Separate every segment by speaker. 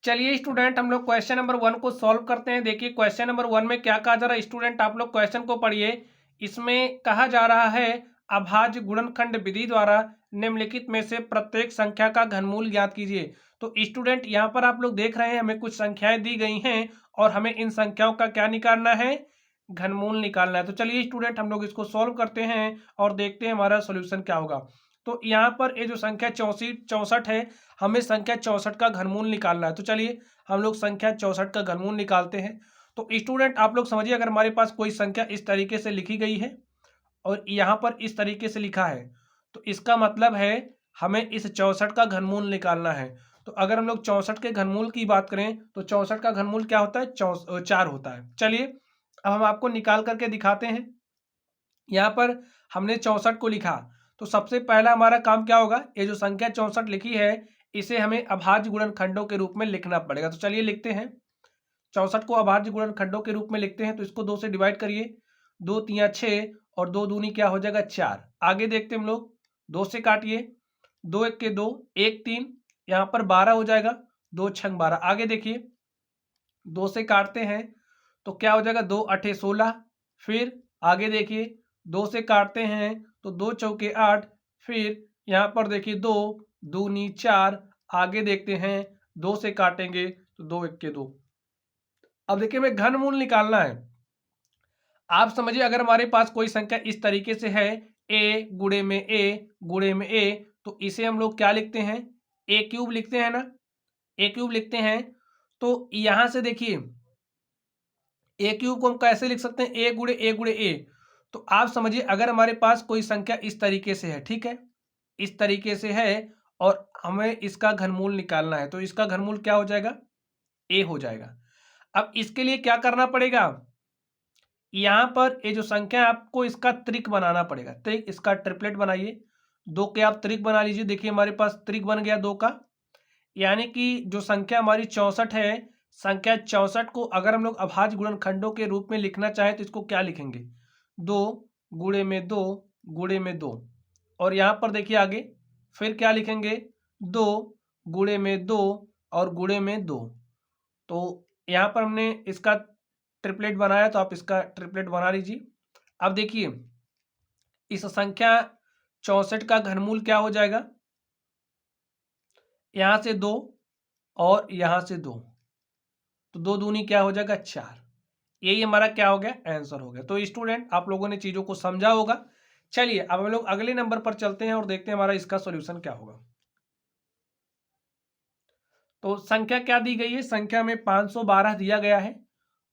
Speaker 1: चलिए स्टूडेंट, हम लोग क्वेश्चन नंबर 1 को सॉल्व करते हैं। देखिए क्वेश्चन नंबर 1 में क्या कहा जा रहा है स्टूडेंट, आप लोग क्वेश्चन को पढ़िए। इसमें कहा जा रहा है अभाज्य गुणनखंड विधि द्वारा निम्नलिखित में से प्रत्येक संख्या का घनमूल ज्ञात कीजिए। तो स्टूडेंट यहाँ पर आप लोग देख रहे हैं हमें कुछ संख्याएं दी गई हैं और हमें इन संख्याओं का क्या निकालना है, घनमूल निकालना है। तो चलिए स्टूडेंट हम लोग इसको सॉल्व करते हैं और देखते हैं हमारा सोल्यूशन क्या होगा। तो यहाँ पर ये जो संख्या 64 है, हमें संख्या 64 का घनमूल निकालना है। तो चलिए हम लोग संख्या 64 का घनमूल निकालते हैं। तो स्टूडेंट आप लोग समझिए, अगर हमारे पास कोई संख्या इस तरीके से लिखी गई है और यहाँ पर इस तरीके से लिखा है, तो इसका मतलब है हमें इस 64 का घनमूल निकालना है। तो अगर हम लोग 64 के घनमूल की बात करें तो 64 का घनमूल क्या होता है, 4 होता है। चलिए अब हम आपको निकाल करके दिखाते हैं। यहाँ पर हमने 64 को लिखा, तो सबसे पहला हमारा काम क्या होगा, ये जो संख्या 64 लिखी है इसे हमें अभाज्य गुणनखंडों के रूप में लिखना पड़ेगा। तो चलिए लिखते हैं, 64 को अभाज्य गुणनखंडों के रूप में लिखते हैं। तो इसको 2 से डिवाइड करिए, 2 तिया 6 और 2 दूनी क्या हो जाएगा 4। आगे देखते हैं हम लोग, 2 से काटिए, 2 एक के 2, 1 3, यहाँ पर 12 हो जाएगा, 2 छंग 12। आगे देखिए 2 से काटते हैं तो क्या हो जाएगा, 2 अठे 16। फिर आगे देखिए 2 से काटते हैं तो 2 चौके 8। फिर यहाँ पर देखिए 2 दूनी 4। आगे देखते हैं 2 से काटेंगे तो 2 एक के 2। अब देखिए हमें घनमूल निकालना है। आप समझिए अगर हमारे पास कोई संख्या इस तरीके से है, ए गुणे में ए गुणे में ए, तो इसे हम लोग क्या लिखते हैं, ए क्यूब लिखते हैं ना, ए क्यूब लिखते हैं। तो यहां से देखिए ए क्यूब को हम कैसे लिख सकते हैं, ए गुणे ए गुणे ए। तो आप समझिए अगर हमारे पास कोई संख्या इस तरीके से है, ठीक है, इस तरीके से है और हमें इसका घनमूल निकालना है, तो इसका घनमूल क्या हो जाएगा, ए हो जाएगा। अब इसके लिए क्या करना पड़ेगा, यहाँ पर ये जो संख्या है आपको इसका त्रिक बनाना पड़ेगा। त्रिक, इसका ट्रिपलेट बनाइए, 2 के आप त्रिक बना लीजिए। देखिए हमारे पास त्रिक बन गया 2 का, यानी कि जो संख्या हमारी 64 है, संख्या 64 को अगर हम लोग अभाज्य गुणनखंडों के रूप में लिखना चाहे तो इसको क्या लिखेंगे, 2 गुणे में 2 गुणे में 2। और यहाँ पर देखिए आगे फिर क्या लिखेंगे, 2 गुणे में 2 और गुणे में 2। तो यहाँ पर हमने इसका ट्रिपलेट बनाया, तो आप इसका ट्रिपलेट बना लीजिए। अब देखिए इस संख्या 64 का घनमूल क्या हो जाएगा, यहाँ से 2 और यहाँ से 2, तो 2 दूनी क्या हो जाएगा 4। यही हमारा क्या हो गया, आंसर हो गया। तो स्टूडेंट आप लोगों ने चीजों को समझा होगा। चलिए अब हम लोग अगले नंबर पर चलते हैं और देखते हैं हमारा इसका सॉल्यूशन क्या होगा। तो संख्या क्या दी गई है, संख्या में 512 दिया गया है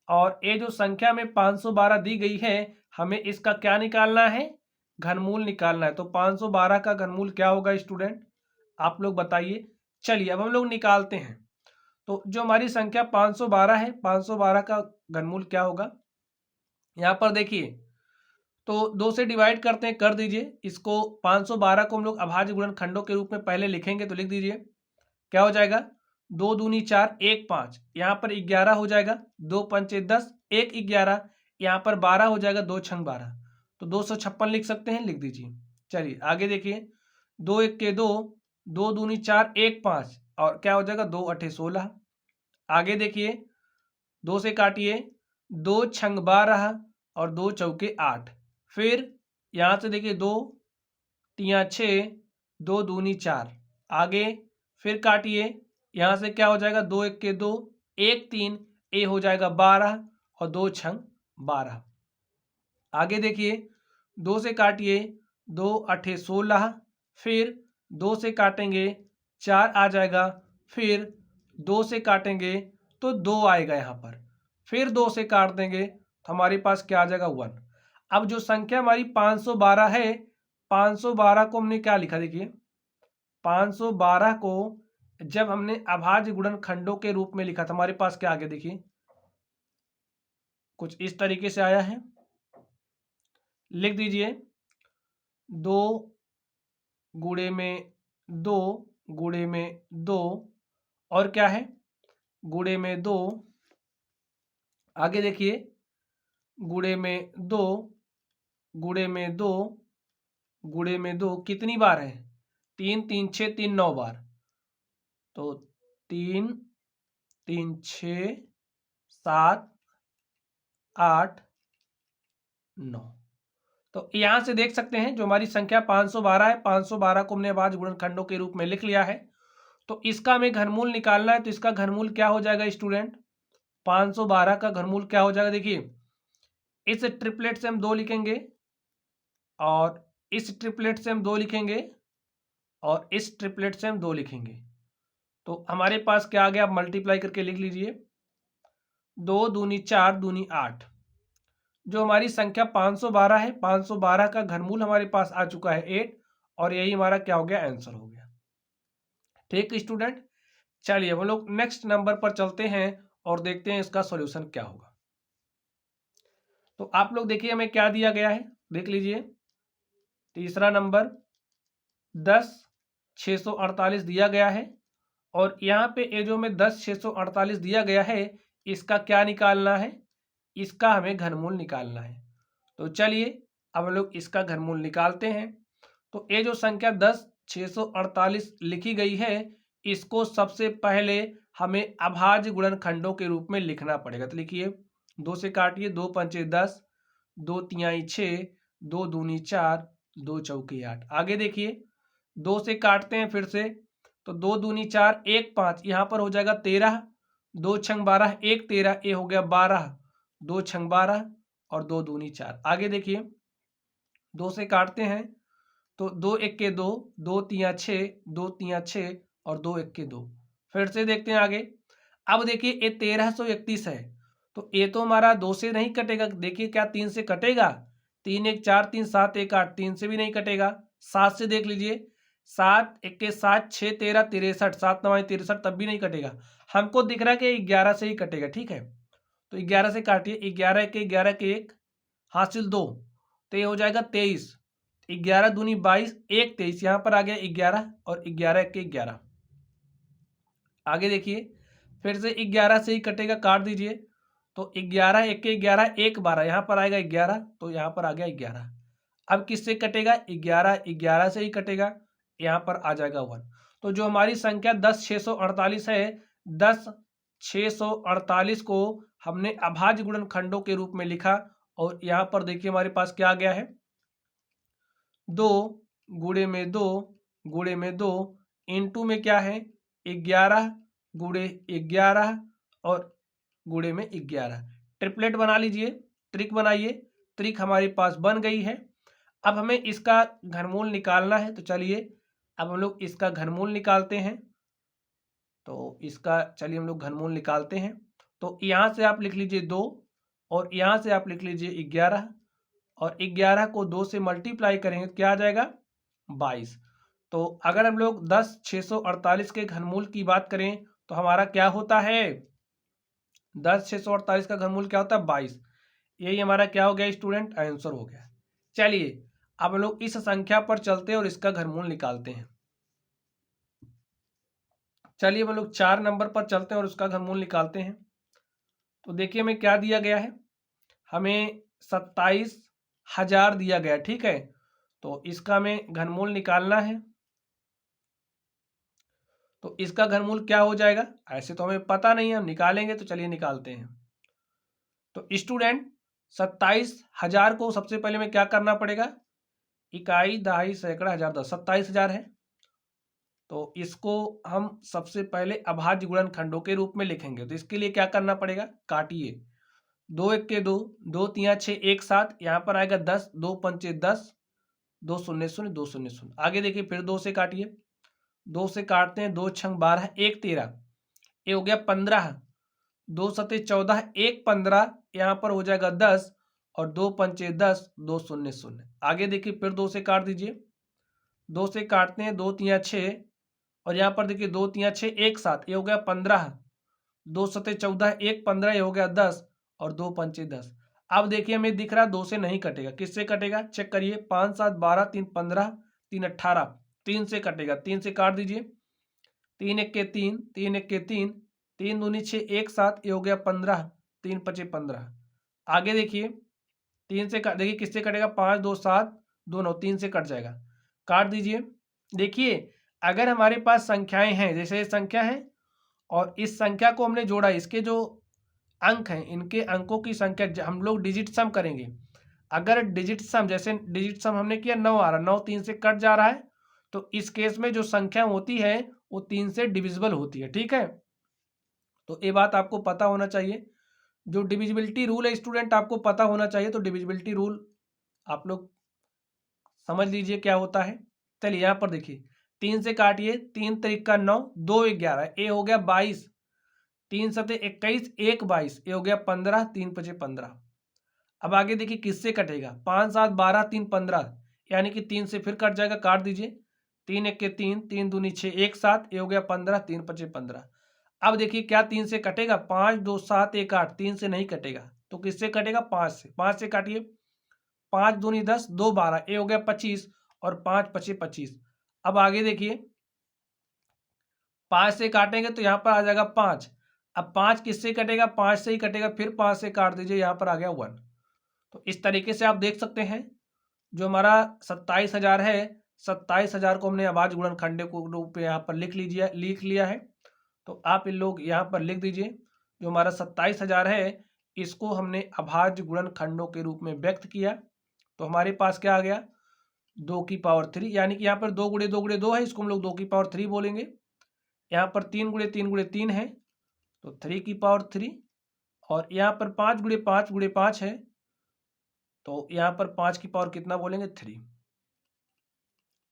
Speaker 1: और ये जो संख्या में 512 दी गई है हमें इसका क्या निकालना है, घनमूल निकालना है। तो 512 का घनमूल क्या होगा स्टूडेंट, आप लोग बताइए। चलिए अब हम लोग निकालते हैं। तो जो हमारी संख्या 512 है, 512 का घनमूल क्या होगा, यहाँ पर देखिए तो 2 से डिवाइड करते हैं, कर दीजिए इसको। 512 को हम लोग अभाज्य गुणनखंडों के रूप में पहले लिखेंगे, तो लिख दीजिए क्या हो जाएगा, 2 दूनी 4 1 5, यहाँ पर 11 हो जाएगा, 2 पंचे 10 1 11, यहाँ पर 12 हो जाएगा, 2 छंग 12, तो 256 लिख सकते हैं, लिख दीजिए। चलिए आगे देखिए 2 एक के 2, 2 दूनी 4 1 5 और क्या हो जाएगा, 2 अठे 16। आगे देखिए 2 से काटिए, 2 छंग 12 और 2 चौके 8। फिर यहाँ से देखिए 2 तिया 6, 2 दूनी 4। आगे फिर काटिए, यहाँ से क्या हो जाएगा, 2 एक के 2, 1 3, ए हो जाएगा 12 और 2 छंग 12। आगे देखिए 2 से काटिए, 2 अठे 16। फिर 2 से काटेंगे 4 आ जाएगा। फिर 2 से काटेंगे तो 2 आएगा यहाँ पर। फिर 2 से काट देंगे तो हमारे पास क्या आ जाएगा 1। अब जो संख्या हमारी 512 है, 512 को हमने क्या लिखा, देखिए 512 को जब हमने अभाज्य गुणनखंडों के रूप में लिखा था, हमारे पास क्या आ गया, देखिए कुछ इस तरीके से आया है। लिख दीजिए 2 गुणे में 2 गुणे में 2 और क्या है, गुणे में 2। आगे देखिए गुणे में 2 गुणे में 2 गुणे में 2 कितनी बार है, 3 3 6 3 9 बार। तो 3 3 6 7 8 9। तो यहां से देख सकते हैं जो हमारी संख्या 512 है, 512 को हमने अभाज्य गुणनखंडों के रूप में लिख लिया है। तो इसका हमें घनमूल निकालना है, तो इसका घनमूल क्या हो जाएगा स्टूडेंट? 512 का घनमूल क्या हो जाएगा? देखिए, इस ट्रिपलेट से हम 2 लिखेंगे और इस ट्रिपलेट से हम 2 लिखेंगे और इस ट्रिपलेट से हम 2 लिखेंगे। तो हमारे पास क्या आ गया? आप मल्टीप्लाई करके लिख लीजिए। 2 दूनी 4 दूनी 8। जो हमारी संख्या 512 है, 512 का घनमूल हमारे पास आ चुका है 8, और यही हमारा क्या हो गया? आंसर हो गया। ठीक स्टूडेंट, चलिए हम लोग नेक्स्ट नंबर पर चलते हैं और देखते हैं इसका सॉल्यूशन क्या होगा। तो आप लोग देखिए हमें क्या दिया गया है, देख लीजिए। तीसरा नंबर 10,648 दिया गया है, और यहाँ पे ये जो हमें 10,648 दिया गया है, इसका क्या निकालना है? इसका हमें घनमूल निकालना है। तो चलिए अब हम लोग इसका घनमूल निकालते हैं। तो ये जो संख्या 10,648 लिखी गई है, इसको सबसे पहले हमें अभाज्य गुणनखंडों के रूप में लिखना पड़ेगा। तो लिखिए, 2 से काटिए, 2 पंचे 10, 2 तिहाई 6, 2 दूनी 4, 2 चौके 8। आगे देखिए, 2 से काटते हैं फिर से, तो 2 दूनी 4, 1 5, यहाँ पर हो जाएगा 13, 2 छंग 12, 1 13, ये हो गया 12, 2 छंग 12 और 2 दूनी 4। आगे देखिए, 2 से काटते हैं तो 2 1 2, 2 तिया 6, 2 तिया 6 और 2 1 2। फिर से देखते हैं आगे। अब देखिए ये 1331 है, तो ये तो हमारा 2 से नहीं कटेगा। देखिए क्या 3 से कटेगा? 3 1 4 3 7 1 8, 3 से भी नहीं कटेगा। 7 से देख लीजिए, 7 1 7 6 13 63, 7 9 63, तब भी नहीं कटेगा। हमको दिख रहा है कि 11 से ही कटेगा। ठीक है, तो 11 से काटिए, 11 के 11 के 1 हासिल 2, तो ये हो जाएगा 23, 11 दूनी 22, 1 23, यहाँ पर आ गया 11 और 11 के 11। आगे देखिए, फिर से 11 से ही कटेगा, काट दीजिए, तो 11 1 11 1 12, यहाँ पर आएगा 11, तो यहाँ पर आ गया 11। अब किससे कटेगा? 11 11 से ही कटेगा, यहाँ पर आ जाएगा 1। तो जो हमारी संख्या 10,648 है, 10,648 को हमने अभाज्य गुणनखंडों के रूप में लिखा, और यहाँ पर देखिए हमारे पास क्या आ गया है? 2 गुणे में 2 गुणे में 2 इंटू में क्या है? 11 गुणे 11 और गुणे में 11। ट्रिपलेट बना लीजिए, त्रिक बनाइए। त्रिक हमारे पास बन गई है। अब हमें इसका घनमूल निकालना है, तो चलिए अब हम लोग इसका घनमूल निकालते हैं। तो इसका चलिए हम लोग घनमूल निकालते हैं। तो यहाँ से आप लिख लीजिए 2, और यहाँ से आप लिख लीजिए 11, और 11 को 2 से मल्टीप्लाई करेंगे तो क्या आ जाएगा? 22। तो अगर हम लोग 10,648 के घनमूल की बात करें तो हमारा क्या होता है? 10,648 का घनमूल क्या होता है? 22। यही हमारा क्या हो गया स्टूडेंट? आंसर हो गया। चलिए अब हम लोग इस संख्या पर चलते हैं और इसका घनमूल निकालते हैं। चलिए हम लोग 4 नंबर पर चलते हैं और उसका घनमूल निकालते हैं। तो देखिए हमें क्या दिया गया है? हमें 27,000 दिया गया। ठीक है, तो इसका हमें घनमूल निकालना है। तो इसका घनमूल क्या हो जाएगा? ऐसे तो हमें पता नहीं है, हम निकालेंगे। तो चलिए निकालते हैं। तो स्टूडेंट 27,000 को सबसे पहले में क्या करना पड़ेगा? इकाई दहाई सैकड़ा हजार 10, 27,000 है। तो इसको हम सबसे पहले अभाज्य गुणनखंडों के रूप में लिखेंगे। तो इसके लिए क्या करना पड़ेगा? काटिए, 2 1 2, 2 3 6 1 7, यहाँ पर आएगा 10, 2 पंचे 10, 2 0 0 2 0 0। आगे देखिए, फिर 2 से काटिए, 2 से काटते हैं, 2 छंग 12, 1 13, ये हो गया 15, 2 सते 14, 1 15, यहाँ पर हो जाएगा 10, और 2 पंचे 10, 2 0 0। आगे देखिए, फिर 2 से काट दीजिए, 2 से काटते हैं, 2 3 6, और यहाँ पर देखिए 2 3 6 1 7, ये हो गया 15, 2 सते 14, 1 15, ये हो गया 10, और 2 पंचे 10। अब देखिए हमें दिख रहा है 2 से नहीं कटेगा। किससे कटेगा? चेक करिए, 5 7 12, 3 15, 3 18, 3 से कटेगा। 3 से काट दीजिए, 3 1 3, 3 1 3, 3 दूनी 6 1 7, ये हो गया 15, 3 पचे 15। आगे देखिए, 3 से देखिए किससे कटेगा? 5 2 7 2 9, 3 से कट जाएगा, काट दीजिए। देखिए अगर हमारे पास संख्याएं हैं, जैसे ये संख्या है और इस संख्या को हमने जोड़ा, इसके जो अंक हैं इनके अंकों की संख्या हम लोग डिजिट सम करेंगे। अगर डिजिट सम, जैसे डिजिट सम हमने किया 9 आ रहा, 9 3 से कट जा रहा है, तो इस केस में जो संख्या होती है वो 3 से डिविजिबल होती है। ठीक है, तो ये बात आपको पता होना चाहिए। जो डिविजिबिलिटी रूल है स्टूडेंट आपको पता होना चाहिए। तो डिविजिबिलिटी रूल आप लोग समझ लीजिए क्या होता है। चलिए यहाँ पर देखिए, 3 से काटिए, 3 3 का 9, 2 11, ये हो गया 22, 3 7 21, 1 22, ये हो गया 15, 3 5 15। अब आगे देखिए किससे कटेगा, 5 7 12, 3 15, यानी कि 3 से फिर कट जाएगा, काट दीजिए। 3 1 के 3, 3 दूनी 6, 1 7, ये हो गया 15, 3 5 15। अब देखिए क्या 3 से कटेगा, 5 2 7 1 8, 3 से नहीं कटेगा, तो किससे कटेगा, 5 से। 5 से काटिए, 5 दूनी 10, 2 12, ये हो गया 25, और 5 5 25। अब आगे देखिए 5 से काटेंगे तो यहाँ पर आ जाएगा 5। अब 5 किससे कटेगा, 5 से ही कटेगा, फिर 5 से काट दीजिए, यहाँ पर आ गया 1। तो इस तरीके से आप देख सकते हैं जो हमारा 27,000 है, 27,000 को हमने अभाज्य गुणनखंड के रूप में यहाँ पर लिख लिया है। तो आप इन लोग यहाँ पर लिख दीजिए, जो हमारा 27,000 है इसको हमने अभाज्य गुणनखंडों के रूप में व्यक्त किया। तो हमारे पास क्या आ गया, 2 की पावर 3, यानी कि यहाँ पर 2 गुणे 2 गुणे 2 है, इसको हम लोग 2 की पावर 3 बोलेंगे। यहाँ पर 3 गुणे 3 गुणे 3 है, तो 3 की पावर 3। और यहाँ पर 5 गुणे 5 गुणे 5 है, तो यहाँ पर 5 की पावर कितना बोलेंगे, 3।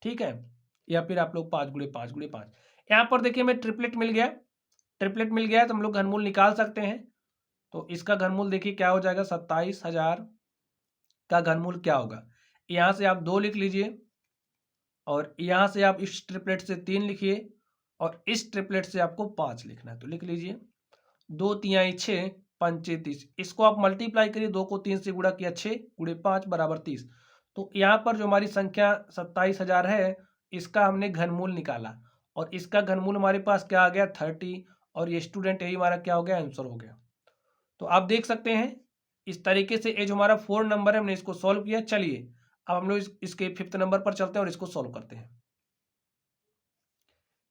Speaker 1: ठीक है, या फिर आप लोग 5 गुणे 5 गुणे 5। यहाँ पर देखिए हमें ट्रिपलेट मिल गया, ट्रिपलेट मिल गया है, तो हम लोग घनमूल निकाल सकते हैं। तो इसका घनमूल देखिए क्या हो जाएगा, 27,000 का घनमूल क्या होगा। यहाँ से आप 2 लिख लीजिए, और यहाँ से आप इस ट्रिपलेट से 3 लिखिए, और इस ट्रिपलेट से आपको 5 लिखना है। तो लिख लीजिए, 2 तिहाई 6, 5 30। इसको आप मल्टीप्लाई करिए, 2 को 3 से गुणा किया, 6 गुणे 5 बराबर 30। तो यहाँ पर जो हमारी संख्या 27,000 है इसका हमने घनमूल निकाला, और इसका घनमूल हमारे पास क्या आ गया, 30। और ये स्टूडेंट यही हमारा क्या हो गया, आंसर हो गया। तो आप देख सकते हैं इस तरीके से ये जो हमारा 4 नंबर है हमने इसको सॉल्व किया। चलिए अब हम लोग इसके 5th नंबर पर चलते हैं और इसको सॉल्व करते हैं।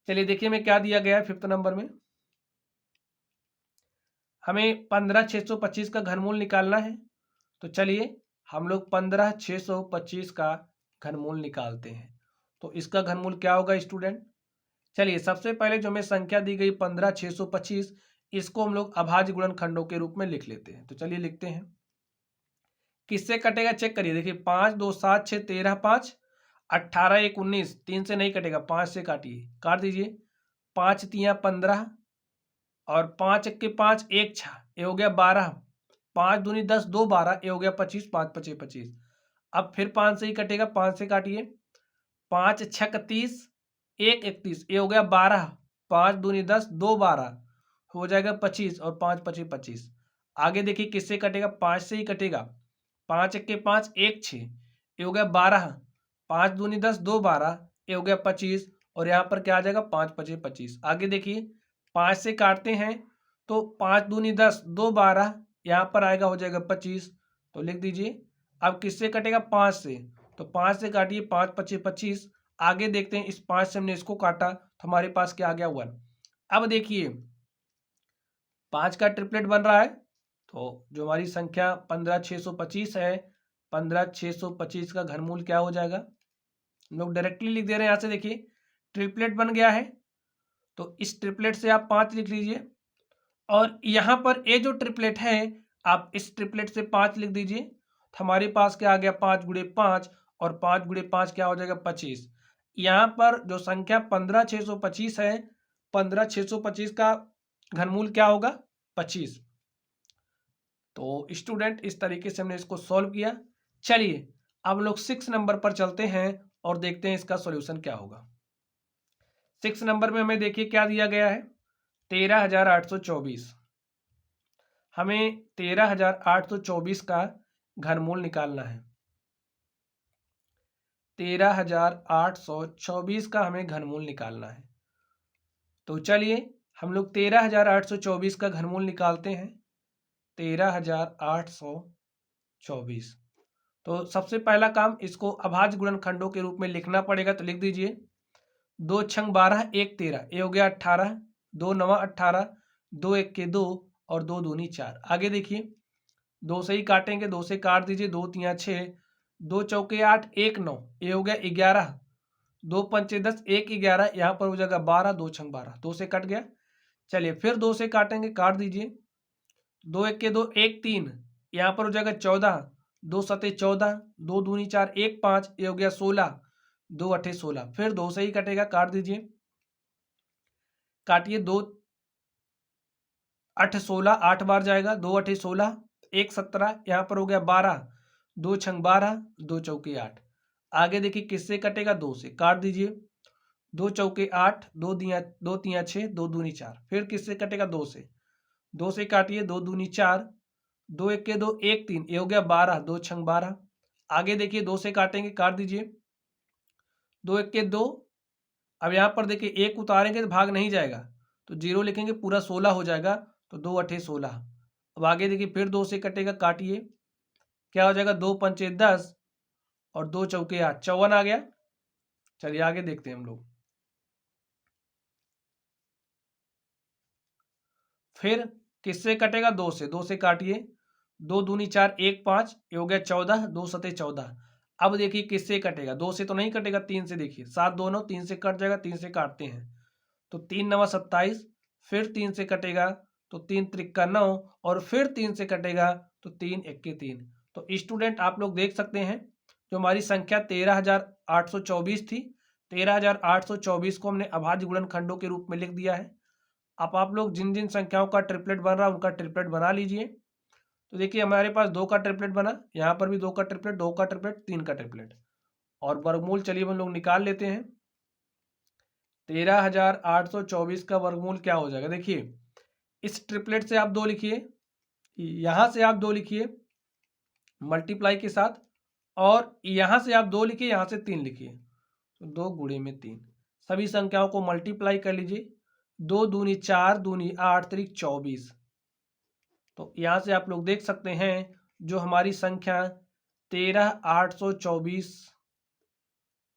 Speaker 1: चलिए देखिए मैं क्या दिया गया है 5th नंबर में, हमें 15,625 का घनमूल निकालना है। तो चलिए हम लोग 15,625 का घनमूल निकालते हैं। तो इसका घनमूल क्या होगा स्टूडेंट, चलिए सबसे पहले जो हमें संख्या दी गई 15,625, इसको हम लोग अभाज्य गुणनखंडों के रूप में लिख लेते हैं। तो चलिए लिखते हैं, किससे कटेगा चेक करिए, देखिए 5 2 7 6 13 5, 18 1 19, 3 से नहीं कटेगा, 5 से काटिए, काट दीजिए। 5 तिया 15, और 5 1 के 5, 1 6, ये हो गया 12, 5 दूनी 10, 2 12, ये हो गया 25, 5 5 25। अब फिर 5 से ही कटेगा, 5 से काटिए, 5 6 30, 1 31, ये हो गया 12, 5 दूनी 10, 2 12, हो जाएगा 25, और 5 5 25। आगे देखिए किससे कटेगा, 5 से ही कटेगा, 5 1 के 5, 1 6, ये हो गया 12, 5 दूनी 10, 2 12, ये हो गया 25, और यहाँ पर क्या आ जाएगा, 5 5 25। आगे देखिए 5 से काटते हैं तो 5 दूनी 10, 2 12, यहाँ पर आएगा, हो जाएगा 25। तो लिख दीजिए, अब किससे कटेगा, 5 से, तो 5 से काटिए, 5 5 25। आगे देखते हैं, इस 5 से हमने इसको काटा तो हमारे पास क्या आ गया, 1। अब देखिए 5 का ट्रिपलेट बन रहा है, तो जो हमारी संख्या 15,625 है, 15,625 का घनमूल क्या हो जाएगा, हम लोग डायरेक्टली लिख दे रहे हैं। यहाँ से देखिए ट्रिपलेट बन गया है, तो इस ट्रिपलेट से आप 5 लिख लीजिए, और यहाँ पर ये जो ट्रिपलेट है आप इस ट्रिपलेट से 5 लिख दीजिए। तो हमारे पास क्या आ गया, 5 गुणे 5, और 5 गुणे 5 क्या हो जाएगा, 25। यहाँ पर जो संख्या 15,625 है, 15,625 का घनमूल क्या होगा, 25। तो स्टूडेंट इस तरीके से हमने इसको सॉल्व किया। चलिए अब लोग 6 नंबर पर चलते हैं और देखते हैं इसका सॉल्यूशन क्या होगा। 6 नंबर में हमें देखिए क्या दिया गया है, 13,824। हमें 13,824 का घनमूल निकालना है। 13,824 का हमें घनमूल निकालना है। तो चलिए हम लोग 13,824 का घनमूल निकालते हैं। 13,824, तो सबसे पहला काम, इसको अभाज्य गुणनखंडों के रूप में लिखना पड़ेगा। तो लिख दीजिए, 2 छंग 12, 1 13, ये हो गया 18, 2 नवा 18, 2 1 2 और 2 दूनी 4। आगे देखिए 2 से ही काटेंगे, 2 से काट दीजिए, 2 तिया 6, 2 चौके 8, 1 9, ये हो गया 11, 2 पंचे 10, 1 11, यहाँ पर हो जाएगा 12, 2 छंग 12, 2 से कट गया। चलिए फिर 2 से काटेंगे, काट दीजिए, 2 1 2, 1 3, यहाँ पर हो जाएगा 14, 2 सते 14, 2 दूनी 4, 1 5, ये हो गया 16, 2 अठे 16। फिर 2 से ही कटेगा, काट दीजिए, काटिए, 2 8 16, 8 बार जाएगा, 2 अठे 16, 1 17, यहाँ पर हो गया 12, 2 छंग 12, 2 चौके 8। आगे देखिए किससे कटेगा, 2 से, काट दीजिए, 2 चौके 8, 2 तिया 6, 2 दूनी 4। फिर किससे कटेगा, 2 से, 2 से काटिए, 2 दूनी 4, 2 1 2, 1 3, ये हो गया 12, 2 छंग 12। आगे देखिए 2 से काटेंगे, काट दीजिए, 2 1 2। अब यहाँ पर देखिए 1 उतारेंगे तो भाग नहीं जाएगा, तो 0 लिखेंगे, पूरा 16 हो जाएगा, तो 2 अठे 16। अब आगे देखिए फिर 2 से कटेगा, काटिए, क्या हो जाएगा, 2 पंचे 10 और 2 चौके 8, 54 आ गया। चलिए आगे देखते हैं हम लोग। फिर किससे कटेगा, 2 से, 2 से काटिए, 2 दूनी 4, 1 5, ये हो गया 14, 2 सते 14। अब देखिए किससे कटेगा, 2 से तो नहीं कटेगा, 3 से, देखिए 7 2 9, 3 से कट जाएगा, 3 से काटते हैं तो 3 नवा 27। फिर 3 से कटेगा तो 3 त्रिक्का 9, और फिर 3 से कटेगा तो 3 इक्के 3। तो स्टूडेंट आप लोग देख सकते हैं जो हमारी संख्या 13,824 थी, 13,824 को हमने अभाज्य गुणनखंडों के रूप में लिख दिया है। अब आप लोग जिन जिन संख्याओं का ट्रिपलेट बन रहा है उनका ट्रिपलेट बना लीजिए। तो देखिए हमारे पास 2 का ट्रिपलेट बना, यहाँ पर भी 2 का ट्रिपलेट, 2 का ट्रिपलेट, 3 का ट्रिपलेट, और वर्गमूल चलिए हम लोग निकाल लेते हैं। 13,824 का वर्गमूल क्या हो जाएगा, देखिए इस ट्रिपलेट से आप 2 लिखिए, यहां से आप 2 लिखिए मल्टीप्लाई के साथ, और यहां से आप 2 लिखिए, यहां से 3 लिखिए, तो 2 गुणे में 3। सभी संख्याओं को मल्टीप्लाई कर लीजिए, 2 दूनी 4, दूनी 8, त्रिक 24। तो यहां से आप लोग देख सकते हैं जो हमारी संख्या 13,824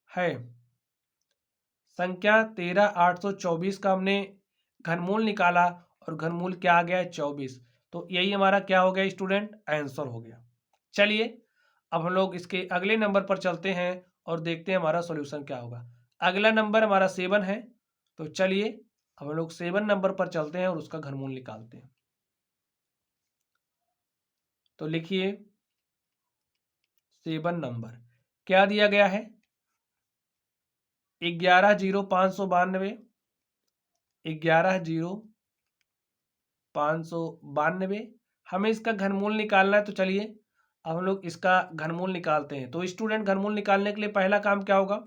Speaker 1: है, संख्या 13,824 का हमने घनमूल निकाला, और घनमूल क्या आ गया है, 24। तो यही हमारा क्या हो गया स्टूडेंट, आंसर हो गया। चलिए अब हम लोग इसके अगले नंबर पर चलते हैं और देखते हैं हमारा सॉल्यूशन क्या होगा। अगला नंबर हमारा 7 है, तो चलिए अब हम लोग 7 नंबर पर चलते हैं और उसका घनमूल निकालते हैं। तो लिखिए 7 नंबर क्या दिया गया है, 11,0592, 11,0592। हमें इसका घनमूल निकालना है, तो चलिए अब हम लोग इसका घनमूल निकालते हैं। तो स्टूडेंट घनमूल निकालने के लिए पहला काम क्या होगा,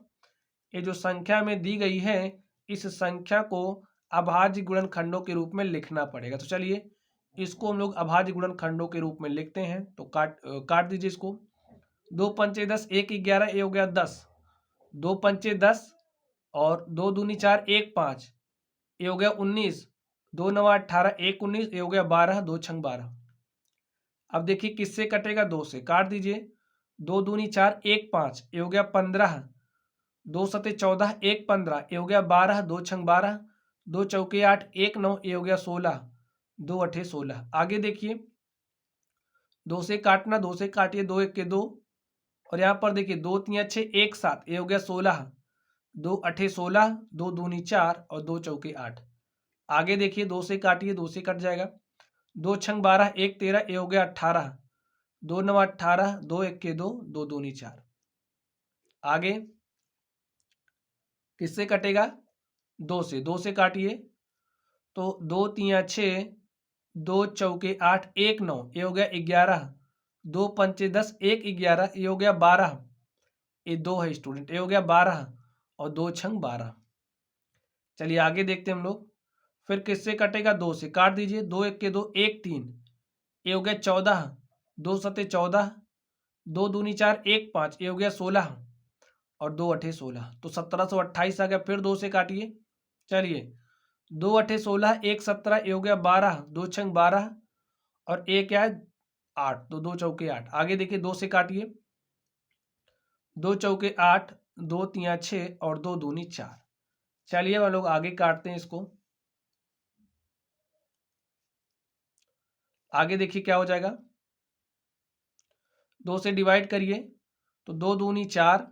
Speaker 1: ये जो संख्या में दी गई है इस संख्या को अभाज्य गुणनखंडों के रूप में लिखना पड़ेगा। तो चलिए इसको हम लोग अभाज्य गुणनखंडों के रूप में लिखते हैं। तो काट दीजिए इसको, 2 पंचे 10, 1 11, ये हो गया 10, 2 पंचे 10 और 2 दूनी 4, 1 5, ये हो गया 19, 2 नवा 18, 1 19, ये हो गया 12, 2 छंग 12। अब देखिए किससे कटेगा, 2 से, काट दीजिए, 2 दूनी 4, 1 5, ये हो गया 15, 2 सते 14, 1 15, ये हो गया 12, 2 छंग 12, 2 चौके 8, 1 9, ये हो गया 16, 2 अठे 16। आगे देखिए 2 से काटना, 2 से काटिए, 2 1 2, और यहाँ पर देखिए 2 3 6, 1 7, ये हो गया 16, 2 अठे 16, 2 दूनी 4 और 2 चौके 8। आगे देखिए 2 से काटिए, 2 से कट जाएगा, 2 छंग 12, 1 13, ये हो गया 18, 2 9 18, 2 1 2, 2 दूनी 4। आगे किससे कटेगा, 2 से, 2 से काटिए, तो 2 3 6, 2 चौके 8, 1 9, ये हो गया 11, 2 पंचे 10, 1 11, ये हो गया 12, ये 2 है स्टूडेंट, ये हो गया 12 और 2 छंग 12। चलिए आगे देखते हैं हम लोग। फिर किससे कटेगा, 2 से, काट दीजिए, 2 1 2, 1 3, ये हो गया 14, 2 सते 14, 2 दूनी 4, 1 5, ये हो गया 16 और 2 अठे 16, तो 1728 आ गया। फिर 2 से काटिए, चलिए 2 अठे 16, 1 17, ये हो गया 12, 2 छंग 12 और 1 क्या है 8, तो 2 चौके 8। आगे देखिए 2 से काटिए, 2 चौके 8, 2 3 6 और 2 दूनी 4। चलिए हम लोग आगे काटते हैं इसको। आगे देखिए क्या हो जाएगा, 2 से डिवाइड करिए तो 2 दूनी 4,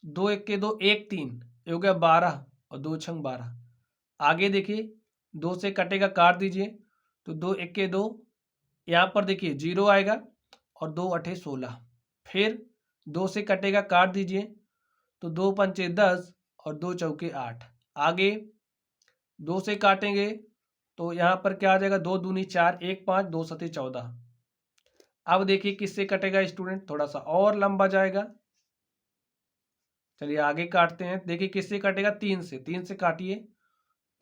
Speaker 1: 2 एक के 2, 1 3, ये हो गया 12 और 2 छंग 12। आगे देखिए 2 से कटेगा, काट दीजिए तो 2 एक के 2, यहाँ पर देखिए 0 आएगा और 2 अठे 16। फिर 2 से कटेगा, काट दीजिए तो 2 पंचे 10 और 2 चौके 8। आगे 2 से काटेंगे तो यहाँ पर क्या आ जाएगा, 2 दूनी 4, 1 5, 2 सते 14। अब देखिए किससे कटेगा स्टूडेंट, थोड़ा सा और लंबा जाएगा। चलिए आगे काटते हैं, देखिए किससे कटेगा, 3 से। 3 से काटिए,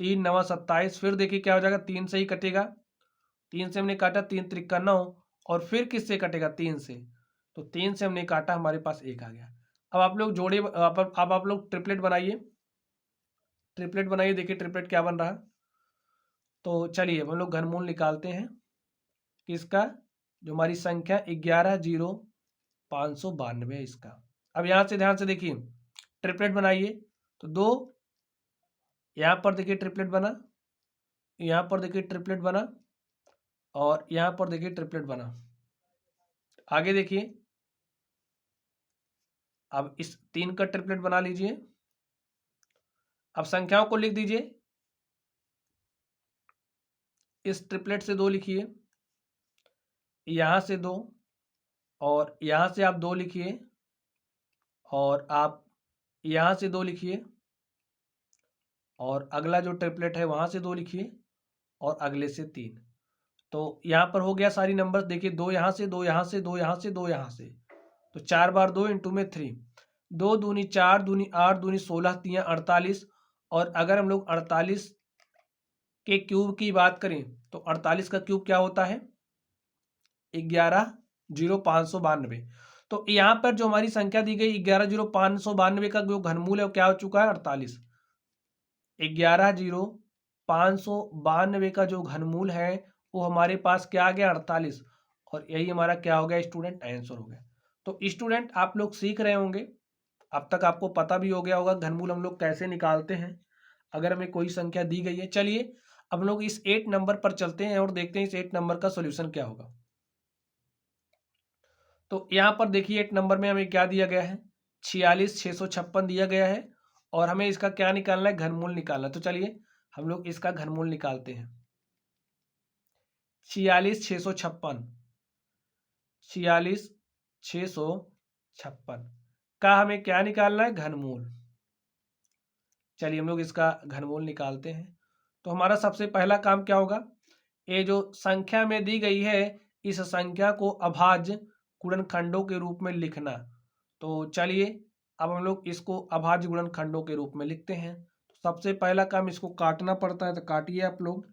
Speaker 1: 3 9 27। फिर देखिए क्या हो जाएगा, 3 से ही कटेगा। 3 से हमने काटा, 3 त्रिका 9। और फिर किससे कटेगा, 3 से। तो 3 से हमने काटा, हमारे पास 1 आ गया। अब आप लोग जोड़े, अब आप लोग ट्रिपलेट बनाइए। ट्रिपलेट बनाइए, देखिए ट्रिपलेट क्या बन रहा। तो चलिए हम लोग घनमूल निकालते हैं किसका, जो हमारी संख्या 11,0592 है इसका। अब यहाँ से ध्यान से देखिए, ट्रिपलेट बनाइए तो 2, यहाँ पर देखिए ट्रिपलेट बना, यहाँ पर देखिए ट्रिपलेट बना, और यहाँ पर देखिए ट्रिपलेट बना। आगे देखिए, अब इस 3 का ट्रिपलेट बना लीजिए। अब संख्याओं को लिख दीजिए, इस ट्रिपलेट से 2 लिखिए, यहाँ से 2, और यहाँ से आप 2 लिखिए, और आप यहाँ से 2 लिखिए, और अगला जो ट्रिपलेट है वहाँ से 2 लिखिए, और अगले से 3। तो यहाँ पर हो गया सारी नंबर, देखिए 2 यहाँ से, 2 यहाँ से, 2 यहाँ से, 2 यहाँ से। तो 4 बार 2 इंटू में 3, 2 दूनी 4, दूनी 8, दूनी 16, 3 48। और अगर हम लोग 48 के क्यूब की बात करें तो 48 का क्यूब क्या होता है, 11,0592। तो यहाँ पर जो हमारी संख्या दी गई 11,0592 का जो घनमूल है वो क्या हो चुका है, 48। 11,0592 का जो घनमूल है वो हमारे पास क्या आ गया, 48। और यही हमारा क्या हो गया स्टूडेंट, आंसर हो गया। तो स्टूडेंट आप लोग सीख रहे होंगे, अब तक आपको पता भी हो गया होगा घनमूल हम लोग कैसे निकालते हैं अगर हमें कोई संख्या दी गई है। चलिए अब लोग इस 8 नंबर पर चलते हैं और देखते हैं इस 8 नंबर का सॉल्यूशन क्या होगा। तो यहाँ पर देखिए 8 नंबर में हमें क्या दिया गया है, 46,656 दिया गया है, और हमें इसका क्या निकालना है, घनमूल निकालना है। तो चलिए हम लोग इसका घनमूल निकालते हैं। 46,656, 46,656 का हमें क्या निकालना है, घनमूल। चलिए हम लोग इसका घनमूल निकालते हैं। तो हमारा सबसे पहला काम क्या होगा, ये जो संख्या में दी गई है इस संख्या को अभाज्य गुणनखंडों के रूप में लिखना। तो चलिए अब हम लोग इसको अभाज्य गुणनखंडों के रूप में लिखते हैं। तो सबसे पहला काम इसको काटना पड़ता है, तो काटिए आप लोग।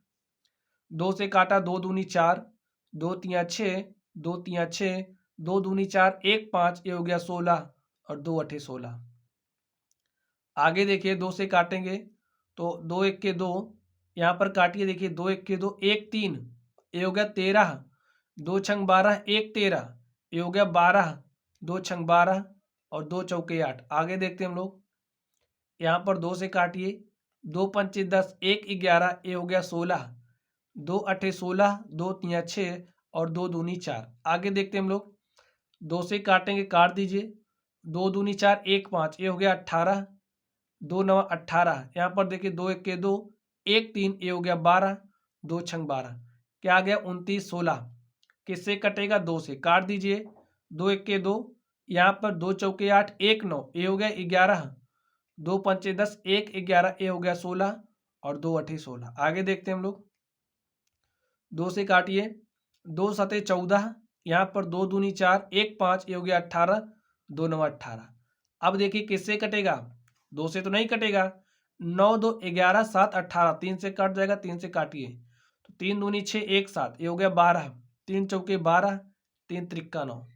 Speaker 1: 2 से काटा, 2 दूनी 4, 2 तिया 6, 2 तिया 6, 2 दूनी 4, 1 5, ये हो गया 16, और 2 अठे 16। आगे देखिए 2 से काटेंगे तो 2 एक के 2, यहाँ पर काटिए, देखिए 2 एक के 2, 1 3, ये हो गया 13, 2 छंग 12, 1 13, ये हो गया 12, 2 छंग 12, और 2 चौके 8। आगे देखते हैं हम लोग, यहाँ पर 2 से काटिए, 2 पंचे 10, 1 11, ये हो गया 16, 2 अठे 16, 2 तिया 6, और 2 दूनी 4। आगे देखते हैं हम लोग, 2 से काटेंगे, काट दीजिए, 2 दूनी 4, 1 5, ये हो गया 18, 2 9 18। यहाँ पर देखिए 2 एक के 2, 1 3, ये हो गया 12, 2 छंग 12, क्या आ गया 29 16। किससे कटेगा, 2 से, काट दीजिए, 2 एक के 2, यहाँ पर 2 चौके 8, 1 9, ये हो गया 11, 2 पंचे 10, 1 11, ये हो गया 16, और 2 अठे 16। आगे देखते हैं हम लोग, 2 से काटिए, 2 सते 14, यहाँ पर 2 दूनी 4, 1 5, ये हो गया 18, 2 9 18। अब देखिए किससे कटेगा, 2 से तो नहीं कटेगा, 9 2 11, 7 18, 3 से कट जाएगा, 3 से काटिए तो 3 दूनी 6, 1 7, ये हो गया 12, 3 चौके 12, 3 त्रिक्का 9।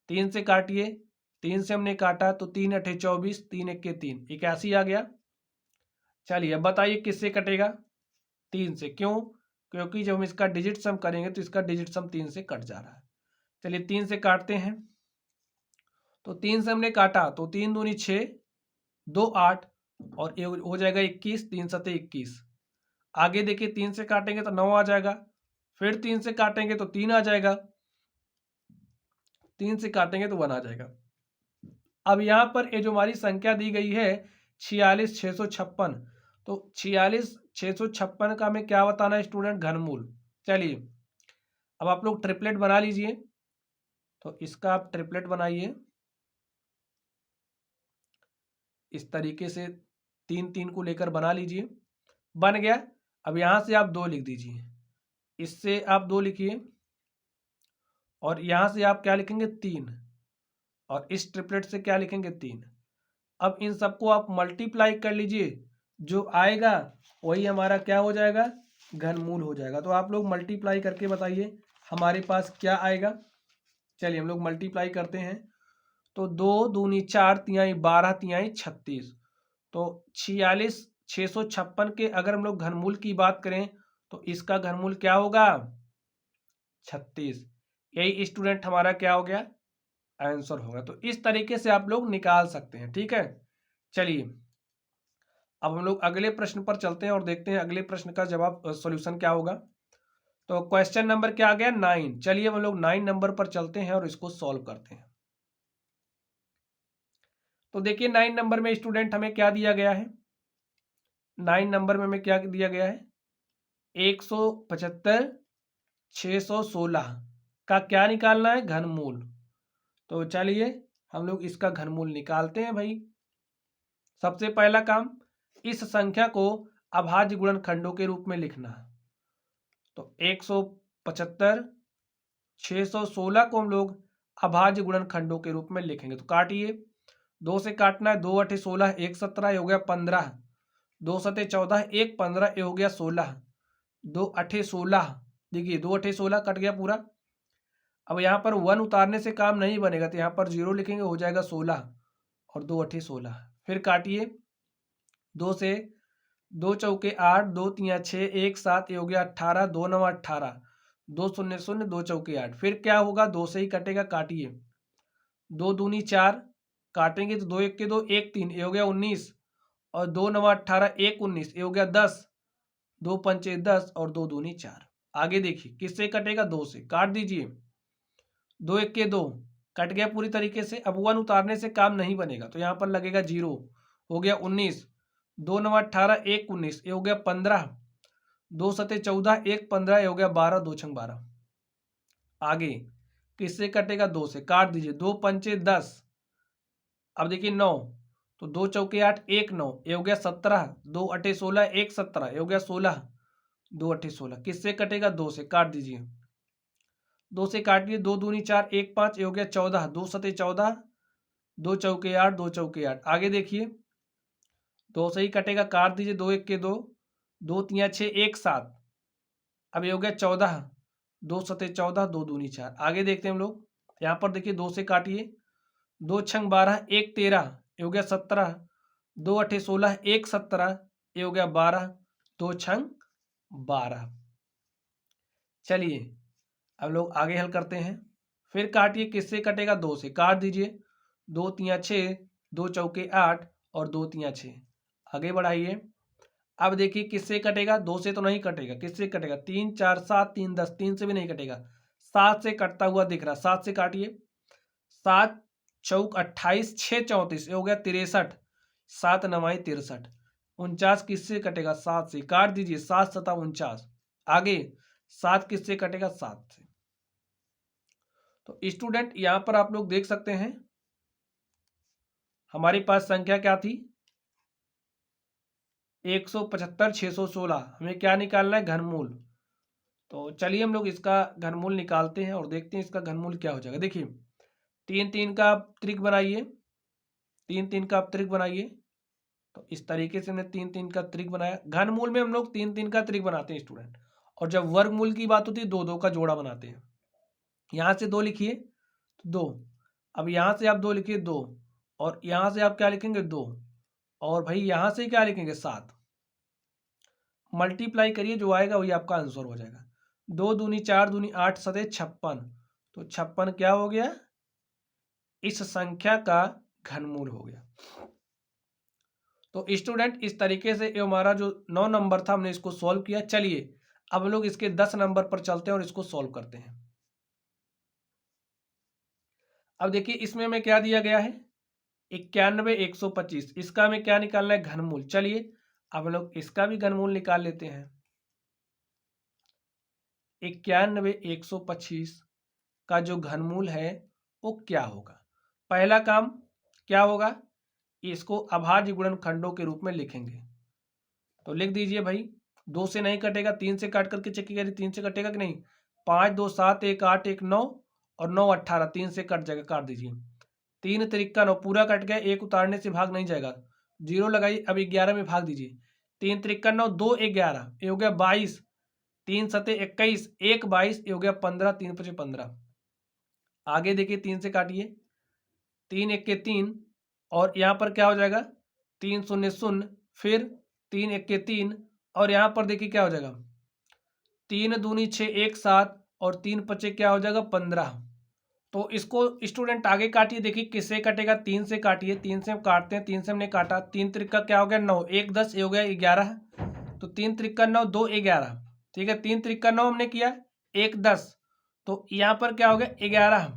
Speaker 1: 3 से काटिए, 3 से हमने काटा तो 3 अठे 24, 3 एक के 3, 81 आ गया। चलिए अब बताइए किससे कटेगा, 3 से। क्यों, क्योंकि जब हम इसका डिजिट सम करेंगे तो इसका डिजिट सम 3 से कट जा रहा है। चलिए 3 से काटते हैं, तो 3 से हमने काटा तो 3 दूनी 6, 2 8, और ये हो जाएगा 21, 3 सते 21। आगे देखिए 3 से काटेंगे तो 9 आ जाएगा, फिर 3 से काटेंगे तो 3 आ जाएगा, 3 से काटेंगे तो 1 आ जाएगा। अब यहाँ पर ये जो हमारी संख्या दी गई है 46,656, तो 46,656 का हमें क्या बताना है स्टूडेंट, घनमूल। चलिए अब आप लोग ट्रिपलेट बना लीजिए, तो इसका आप ट्रिपलेट बनाइए इस तरीके से, 3 3 को लेकर बना लीजिए, बन गया। अब यहाँ से आप 2 लिख दीजिए, इससे आप 2 लिखिए, और यहाँ से आप क्या लिखेंगे 3, और इस ट्रिपलेट से क्या लिखेंगे 3। अब इन सबको आप मल्टीप्लाई कर लीजिए, जो आएगा वही हमारा क्या हो जाएगा, घनमूल हो जाएगा। तो आप लोग मल्टीप्लाई करके बताइए हमारे पास क्या आएगा। चलिए हम लोग मल्टीप्लाई करते हैं, तो 2 दूनी 4, तिहाई 12, तिहाई 36, तो 46,656 के अगर हम लोग घनमूल की बात करें तो इसका घनमूल क्या होगा, 36। यही स्टूडेंट हमारा क्या हो गया, आंसर होगा। तो इस तरीके से आप लोग निकाल सकते हैं, ठीक है। चलिए अब हम लोग अगले प्रश्न पर चलते हैं और देखते हैं अगले प्रश्न का जवाब सॉल्यूशन क्या होगा। तो क्वेश्चन नंबर क्या आ गया, 9। चलिए हम लोग 9 नंबर पर चलते हैं और इसको सॉल्व करते हैं। तो देखिए 9 नंबर में स्टूडेंट हमें क्या दिया गया है, 9 नंबर में हमें क्या दिया गया है, 175,616 का क्या निकालना है, घनमूल। तो चलिए हम लोग इसका घनमूल निकालते हैं भाई। सबसे पहला काम, इस संख्या को अभाज्य गुणनखंडों के रूप में लिखना। तो 175,616 को हम लोग अभाज्य गुणनखंडों के रूप में लिखेंगे। तो काटिए, 2 से काटना है, 2 अठे 16, 1 17 हो गया 15, 2 सते 14, 1 15 हो गया 16, 2 अठे 16, देखिए 2 अठे 16 कट गया पूरा। अब यहाँ पर 1 उतारने से काम नहीं बनेगा, तो यहाँ पर 0 लिखेंगे, हो जाएगा 16, और 2 अठे 16। फिर काटिए, 2 से 2 चौके 8, 2 तिया 6, 1 7 हो गया 18, 2 9 18, 2 0 0, 2 चौके 8। फिर क्या होगा, 2 से ही कटेगा, काटिए, 2 दूनी 4, काटेंगे तो 2 1 के 2, 1 3 हो गया 19, और 2 9 18, 1 19 हो गया 10, 2 पंचे 10, और 2 दूनी 4। आगे देखिए किससे कटेगा, 2 से, काट दीजिए, 2 1 के 2, कट गया पूरी तरीके से। अब 1 उतारने से काम नहीं बनेगा, तो यहाँ पर लगेगा 0, हो गया 19, 2 9 18, 1 19 हो गया 15, 2 सते 14, 1 15 हो गया 12, 2 छंग 12। आगे किससे कटेगा, 2 से, काट दीजिए, 2 पंचे 10, अब देखिए 9, तो 2 चौके 8, 1 9 हो गया 17, 2 अठे 16, 1 17 हो गया 16, 2 अठे 16। किससे कटेगा, 2 से, काट दीजिए, 2 से काटिए, 2 दूनी 4, 1 5 हो गया 14, 2 सते 14, 2 चौके 8, 2 चौके 8। आगे देखिए 2 से ही कटेगा, काट दीजिए, 2 1 के 2, 2 तिया 6, 1 7, अब ये हो गया 14, 2 सते 14, 2 दूनी 4। आगे देखते हैं हम लोग, यहाँ पर देखिए 2 से काटिए, 2 छंग 12, 1 13 ये हो गया 17, 2 अठे 16, 1 17 ये हो गया 12, 2 छंग 12। चलिए अब लोग आगे हल करते हैं। फिर काटिए, किससे कटेगा, 2 से, काट दीजिए, 2 तिया 6, 2 चौके 8, और 2 तिया 6। आगे बढ़ाइए, अब देखिए किससे कटेगा, 2 से तो नहीं कटेगा, किससे कटेगा, 3 4 7 3 10, 3 से भी नहीं कटेगा, 7 से कटता हुआ दिख रहा, 7 से काटिए, 7 चौक 28, 6 34 हो गया 63, 7 नवाई 63, 49 किससे कटेगा, 7 से, काट दीजिए, 7 सता 49। आगे 7 किससे कटेगा, 7 से। तो स्टूडेंट यहां पर आप लोग देख सकते हैं हमारे पास संख्या क्या थी, 175,616, हमें क्या निकालना है, घनमूल। तो चलिए हम लोग इसका घनमूल निकालते हैं और देखते हैं इसका घनमूल क्या हो जाएगा। देखिए 3 3 का आप त्रिक बनाइए, 3 3 का आप त्रिक बनाइए। तो इस तरीके से हमने 3 3 का त्रिक बनाया। घनमूल में हम लोग 3 3 का त्रिक बनाते हैं स्टूडेंट, और जब वर्गमूल की बात होती है 2 2 का जोड़ा बनाते हैं। यहाँ से 2 लिखिए तो 2, अब यहाँ से आप 2 लिखिए 2, और यहाँ से आप क्या लिखेंगे 2, और भाई यहाँ से क्या लिखेंगे 7। मल्टीप्लाई करिए, जो आएगा वही आपका आंसर हो जाएगा। 2 दूनी 4 दूनी 8 सते 56, तो 56 क्या हो गया, इस संख्या का घनमूल हो गया। तो स्टूडेंट इस तरीके से ये हमारा जो 9 नंबर था हमने इसको सॉल्व किया। चलिए अब लोग इसके 10 नंबर पर चलते हैं और इसको सॉल्व करते हैं। अब देखिए इसमें हमें क्या दिया गया है, 91,125। इसका हमें क्या निकालना है, घनमूल। चलिए अब लोग इसका भी घनमूल निकाल लेते हैं। 91,125 का जो घनमूल है वो क्या होगा। पहला काम क्या होगा, इसको अभाज्य गुणनखंडों के रूप में लिखेंगे। तो लिख दीजिए भाई, 2 से नहीं कटेगा, 3 से काट करके चेक कीजिए 3 से कटेगा कि नहीं। 5 2 7 1 8 1 9 और 9 18, 3 से कट जाएगा, काट दीजिए। 3 त्रिका 9, पूरा कट गया, एक उतारने से भाग नहीं जाएगा, 0 लगाइए। अब 11 में भाग दीजिए, 3 त्रिका 9, 2 11, ये हो गया 22, 3 सते 21, 1 22, ये हो गया 15, 3 पचे 15। आगे देखिए 3 से काटिए, 3 1 के 3 और यहाँ पर क्या हो जाएगा 3 0 0, फिर 3 1 के 3 और यहाँ पर देखिए क्या हो जाएगा 3 दूनी 6 1 7 और 3 पचे क्या हो जाएगा 15। तो इसको स्टूडेंट आगे काटिए, देखिए किससे कटेगा, 3 से काटिए, 3 से हम काटते हैं, 3 से हमने काटा, 3 त्रिका क्या हो गया 9, 1 10, ये हो गया 11। तो 3 त्रिका 9, 2 11, ठीक है। 3 त्रिका 9 हमने किया, 1 10, तो यहाँ पर क्या हो गया 11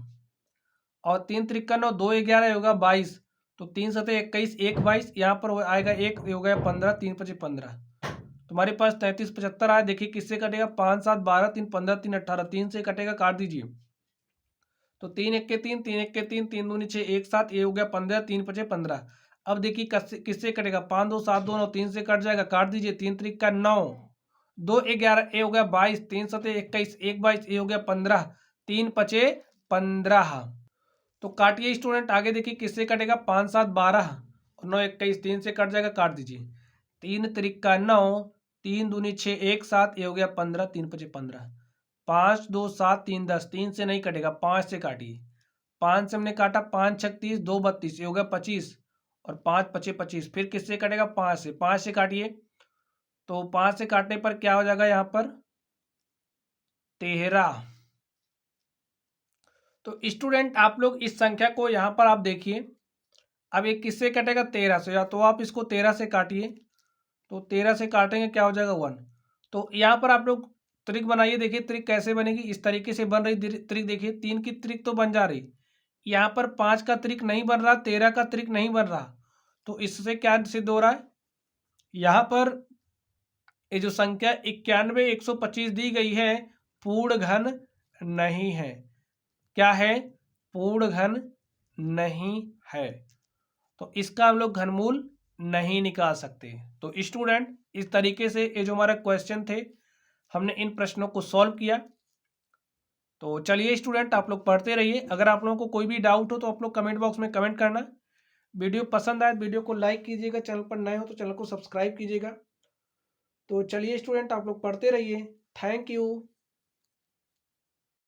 Speaker 1: और 3 त्रिका 9, 2 11 होगा 22। तो 3 सते 21, 1 22, यहाँ पर आएगा 1, हो गया 15, 3 पचे 15। तुम्हारे पास 33 75 आया। देखिए किससे कटेगा, 5 7 12, 3 15, 3 18, 3 से कटेगा, काट दीजिए। तो 3 1 के 3, 3 1 के 3, 3 दूनी 6 1 7, ये हो गया 15, 3 पचे 15। अब देखिए किससे कटेगा, 5 2 7 2 9, 3 से कट जाएगा, काट दीजिए। 3 त्रिक का 9, 2 11, ये हो गया 22, 3 सते 21, 1 22, ये हो गया 15, 3 पचे 15। तो काटिए स्टूडेंट, आगे देखिए किससे कटेगा, 5 7 12 और 9 21, 3 से कट जाएगा, काट दीजिए। 3 त्रिक का 9, 3 दूनी 6 1 7, ये हो गया 15, 3 पचे 15। 5 2 7 3 10, 3 से नहीं कटेगा, 5 से काटिए। 5 से हमने काटा, 5 6 30, 2 32, ये हो गया 25 और 5 पचे 25। फिर किससे कटेगा, 5 से, 5 से काटिए। तो 5 से काटने पर क्या हो जाएगा यहाँ पर 13। तो स्टूडेंट आप लोग इस संख्या को यहाँ पर आप देखिए, अब ये किससे कटेगा 13 से, या तो आप इसको 13 से काटिए। तो 13 से काटेंगे क्या हो जाएगा 1। तो यहाँ पर आप लोग त्रिक बनाइए, देखिए त्रिक कैसे बनेगी, इस तरीके से बन रही त्रिक। देखिए 3 की त्रिक तो बन जा रही, यहाँ पर 5 का त्रिक नहीं बन रहा, 13 का त्रिक नहीं बन रहा। तो इससे क्या सिद्ध हो रहा है, यहाँ पर ये जो संख्या 91,125 दी गई है पूर्ण घन नहीं है। क्या है, पूर्ण घन नहीं है। तो इसका हम लोग घनमूल नहीं निकाल सकते। तो स्टूडेंट इस तरीके से ये जो हमारा क्वेश्चन थे, हमने इन प्रश्नों को सॉल्व किया। तो चलिए स्टूडेंट आप लोग पढ़ते रहिए। अगर आप लोगों को कोई भी डाउट हो तो आप लोग कमेंट बॉक्स में कमेंट करना। वीडियो पसंद आए वीडियो को लाइक कीजिएगा, चैनल पर नए हो तो चैनल को सब्सक्राइब कीजिएगा। तो चलिए स्टूडेंट आप लोग पढ़ते रहिए। Thank you.